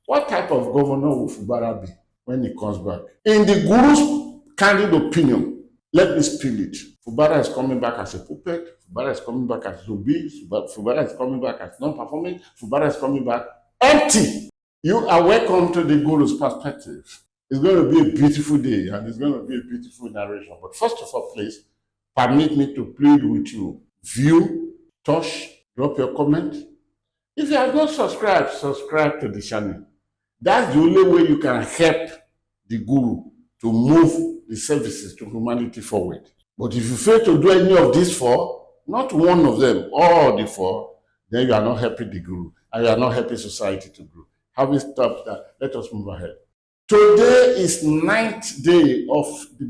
What type of governor will Fubara be when he comes back? In the Guru's candid opinion, let me spill it. Fubara is coming back as a puppet. Fubara is coming back as Zubi. Fubara is coming back as non-performing. Fubara is coming back empty. You are welcome to the Guru's perspective. It's going to be a beautiful day and it's going to be a beautiful narration. But first of all, please permit me to plead with you. View, touch, drop your comment. If you have not subscribed, subscribe to the channel. That's the only way you can help the Guru to move the services to humanity forward. But if you fail to do any of these four, not one of them, all the four, then you are not helping the Guru and you are not helping society to grow. Having stopped that, let us move ahead. Today is 9th day of the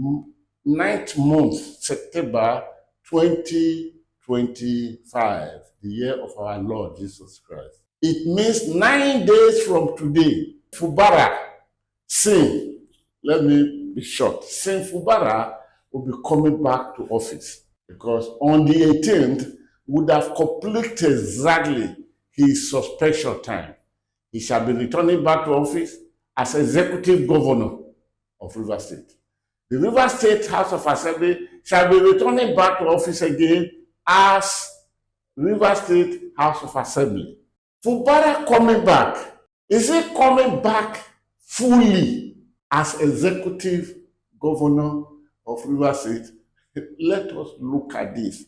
9th month, September 2025, the year of our Lord Jesus Christ. It means 9 days from today, Fubara, Sim, let me be short, Sim Fubara will be coming back to office because on the 18th would have completed exactly his suspension time. He shall be returning back to office as executive governor of Rivers State. The Rivers State House of Assembly shall be returning back to office again as Rivers State House of Assembly. Fubara coming back, is he coming back fully as executive governor of Rivers State? Let us look at this.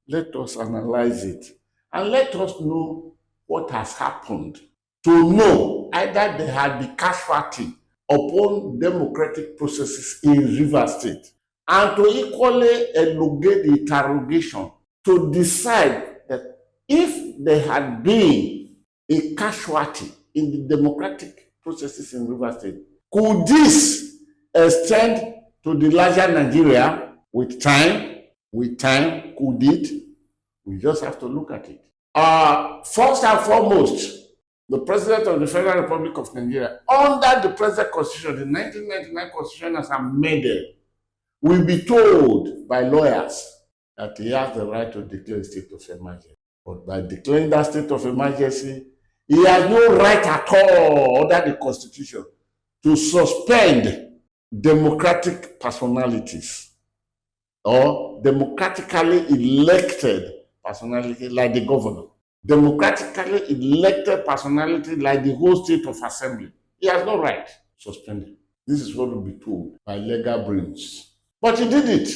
Let us analyze it. And let us know what has happened to know either there had been casualty upon democratic processes in Rivers State and to equally elongate the interrogation to decide that if there had been a casualty in the democratic processes in Rivers State, could this extend to the larger Nigeria with time? With time, could it? We just have to look at it. First and foremost, the President of the Federal Republic of Nigeria, under the present Constitution, the 1999 Constitution as amended, will be told by lawyers that he has the right to declare a state of emergency. But by declaring that state of emergency, he has no right at all under the Constitution to suspend democratic personalities or democratically elected personality like the governor. Democratically elected personality like the whole state of assembly. He has no right to suspend it. This is what will be told by legal brains. But he did it.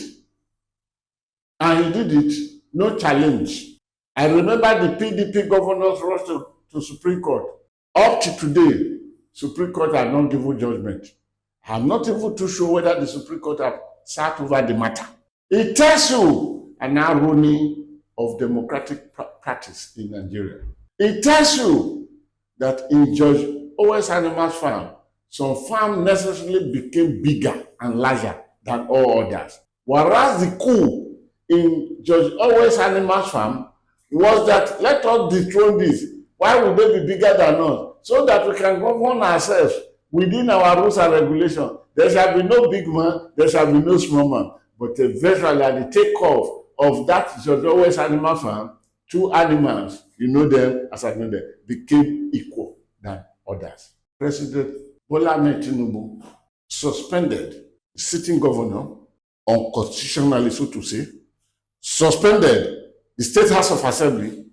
And he did it, no challenge. I remember the PDP governors rushed to Supreme Court. Up to today, Supreme Court has not given judgment. I'm not even too sure whether the Supreme Court have sat over the matter. It tells you an irony of democratic practice in Nigeria. It tells you that in Judge Owens Animals Farm, some farms necessarily became bigger and larger than all others. Whereas the coup in Judge Owens Animals Farm was that let us dethrone this. Why would they be bigger than us? So that we can govern ourselves within our rules and regulations. There shall be no big man, there shall be no small man. But eventually at the takeoff of that Judge Owens Animal Farm, two animals, you know them as I know them, became equal than others. President Bola Ahmed Tinubu suspended the sitting governor unconstitutionally, so to say, suspended the State House of Assembly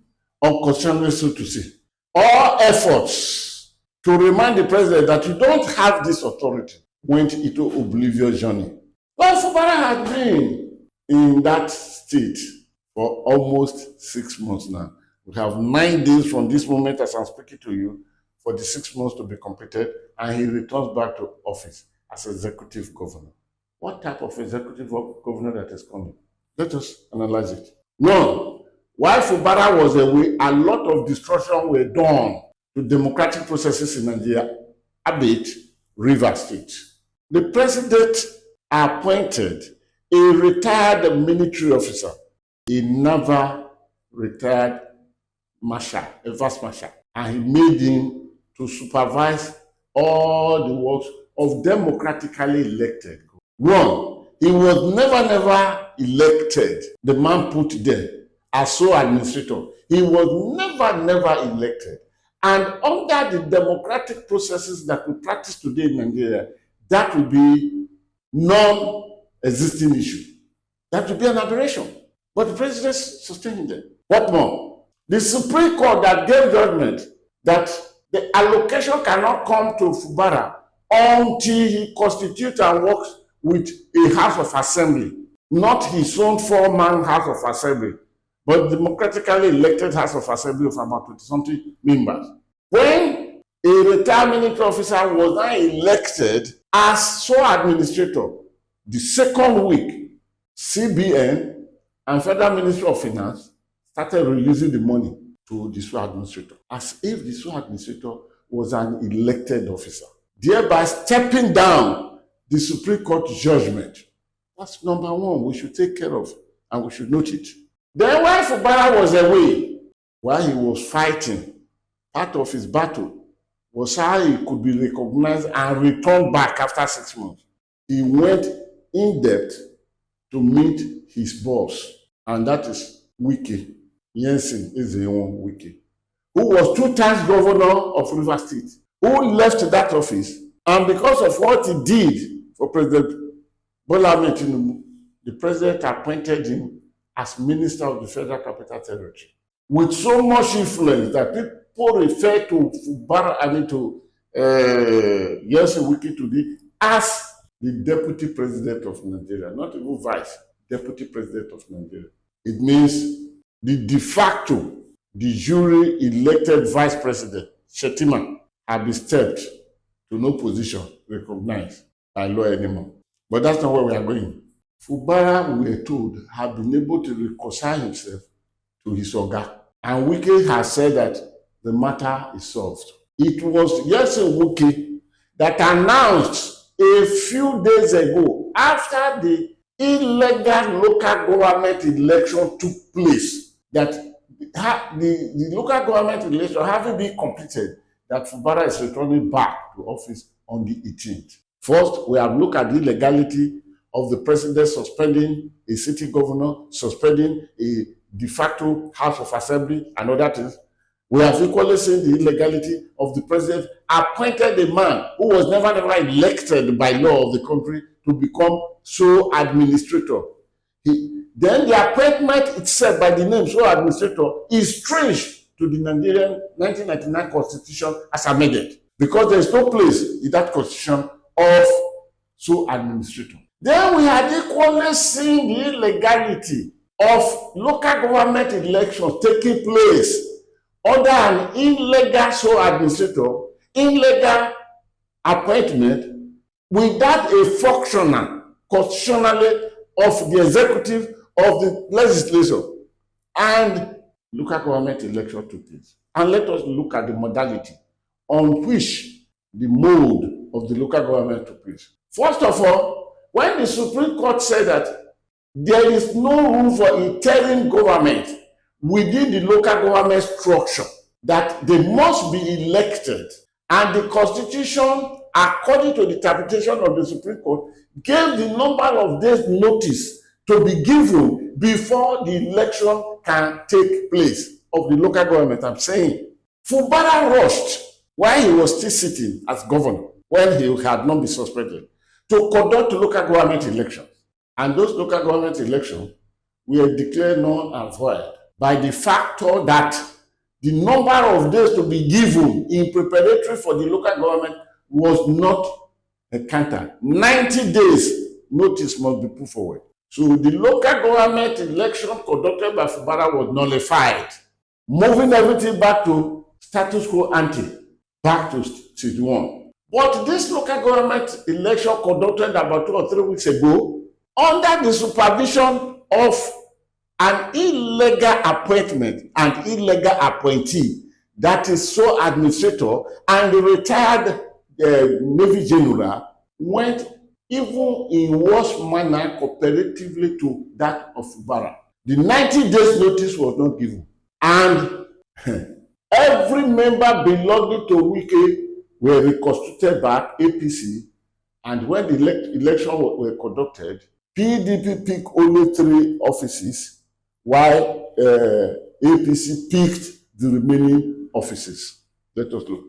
unconstitutionally, so to say. All efforts to remind the president that you don't have this authority went into oblivious journey. Well, Fubara had been in that state for almost 6 months now. We have 9 days from this moment as I'm speaking to you for the 6 months to be completed, and he returns back to office as executive governor. What type of executive governor that is coming? Let us analyze it. One, while Fubara was away, a lot of destruction were done to democratic processes in Nigeria, albeit Rivers State. The president appointed a retired military officer, a naval retired marshal, a vice marshal, and he made him to supervise all the works of democratically elected. One, he was never elected. The man put there as sole administrator. He was never elected. And under the democratic processes that we practice today in Nigeria, that will be non-existing issue. That will be an aberration. But the president sustained it. What more? The Supreme Court that gave judgment that the allocation cannot come to Fubara until he constitutes and works with a House of Assembly, not his own four-man House of Assembly, but democratically elected House of Assembly of about 20-something members. When a retired military officer was now elected as sole administrator, the second week, CBN and Federal Ministry of Finance started releasing the money to the sole administrator, as if the sole administrator was an elected officer, thereby stepping down the Supreme Court judgment. That's number one we should take care of, and we should note it. Then when Fubara was away, while he was fighting, part of his battle was how he could be recognized and returned back after 6 months. He went in depth to meet his boss, and that is Wike, Yensin Ezeon Wike, who was 2 times governor of Rivers State, who left that office, and because of what he did for President Bola Ahmed Tinubu, the president appointed him as Minister of the Federal Capital Territory, with so much influence that people refer to Fubara, to Yensin Wike today as the Deputy President of Nigeria, not even Vice, Deputy President of Nigeria. It means the de facto, the jury elected Vice President, Shetima, had been stepped to no position recognized by law anymore. But that's not where we are going. Fubara, we were told, had been able to reconcile himself to his Oga. And Wike has said that the matter is solved. It was Yensin Wike that announced a few days ago, after the illegal local government election took place, that the local government election having been completed, that Fubara is returning back to office on the 18th. First, we have looked at the illegality of the president suspending a city governor, suspending a de facto House of Assembly, and other things. We have equally seen the illegality of the president appointed a man who was never elected by law of the country to become sole administrator. Then the appointment itself by the name sole administrator is strange to the Nigerian 1999 constitution as amended, because there is no place in that constitution of sole administrator. Then we had equally seen the illegality of local government elections taking place under an illegal sole administrator, illegal appointment, without a functional constitutionally of the executive of the legislature, and local government election took place. And let us look at the modality on which the mode of the local government took place. First of all, when the Supreme Court said that there is no room for interim government within the local government structure, that they must be elected, and the Constitution, according to the interpretation of the Supreme Court, gave the number of days notice to be given before the election can take place of the local government. I'm saying Fubara rushed while he was still sitting as governor, when he had not been suspended, to conduct local government elections. And those local government elections were declared null and void by the factor that the number of days to be given in preparatory for the local government was not counted. 90 days notice must be put forward. So the local government election conducted by Fubara was nullified, moving everything back to status quo ante, back to stage one. But this local government election conducted about 2 or 3 weeks ago, under the supervision of an illegal appointment and illegal appointee, that is sole administrator and the retired Navy General, went even in worse manner comparatively to that of Fubara. The 90 days notice was not given, and every member belonging to Wike were reconstituted by APC, and when the election were conducted, PDP picked only 3 offices, while APC picked the remaining offices. Let us look.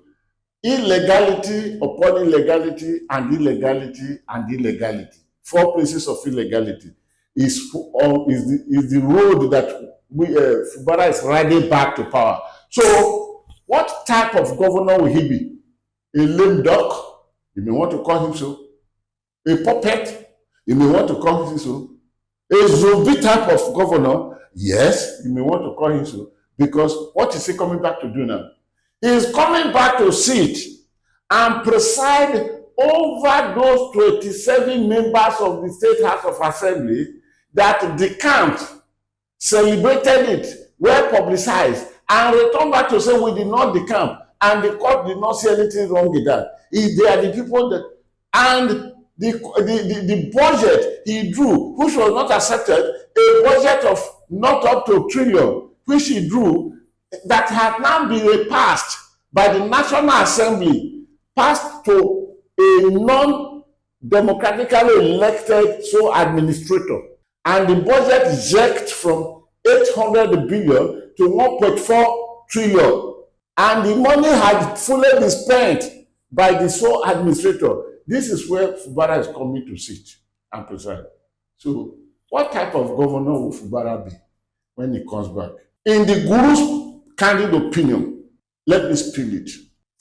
Illegality upon illegality and illegality and illegality. 4 places of illegality is the road that Fubara is riding back to power. So, what type of governor will he be? A lame duck? You may want to call him so. A puppet? You may want to call him so. A zombie type of governor? Yes, you may want to call him so. Because what is he coming back to do now? He is coming back to sit and preside over those 27 members of the State House of Assembly that the camp celebrated it, well publicized, and returned back to say we did not decamp, and the court did not see anything wrong with that. They are the people that, and the budget he drew, which was not accepted, a budget of not up to a trillion, which he drew, that had now been repassed by the National Assembly, passed to a non-democratically elected sole administrator. And the budget jerked from 800 billion to 1.4 trillion. And the money had fully been spent by the sole administrator. This is where Fubara is coming to sit and preside. So, what type of governor will Fubara be when he comes back? In the guru's candid opinion, let me spill it.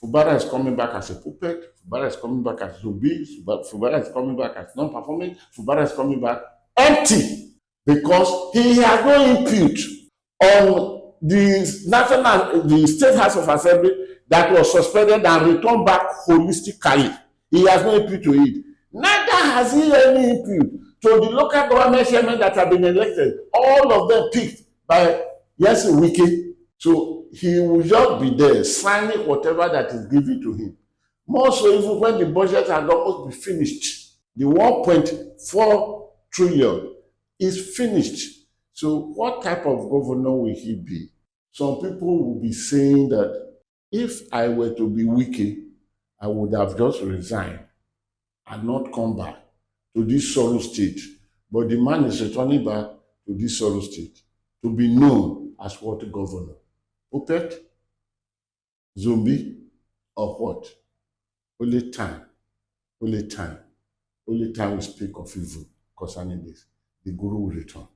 Fubara is coming back as a puppet. Fubara is coming back as zombie. Fubara is coming back as non-performing. Fubara is coming back empty, because he has no input on the State House of Assembly that was suspended and returned back holistically. He has no input to it. Neither has he any input to the local government chairmen that have been elected. All of them picked by Wike. So he will just be there signing whatever that is given to him. More so, even when the budget had almost been finished, the 1.4 trillion is finished. So what type of governor will he be? Some people will be saying that if I were to be Wike, I would have just resigned and not come back to this sorrow state. But the man is returning back to this sorrow state to be known as what governor? Puppet? Zombie? Or what? Only time. Only time. Only time we speak of evil concerning this. The guru will return.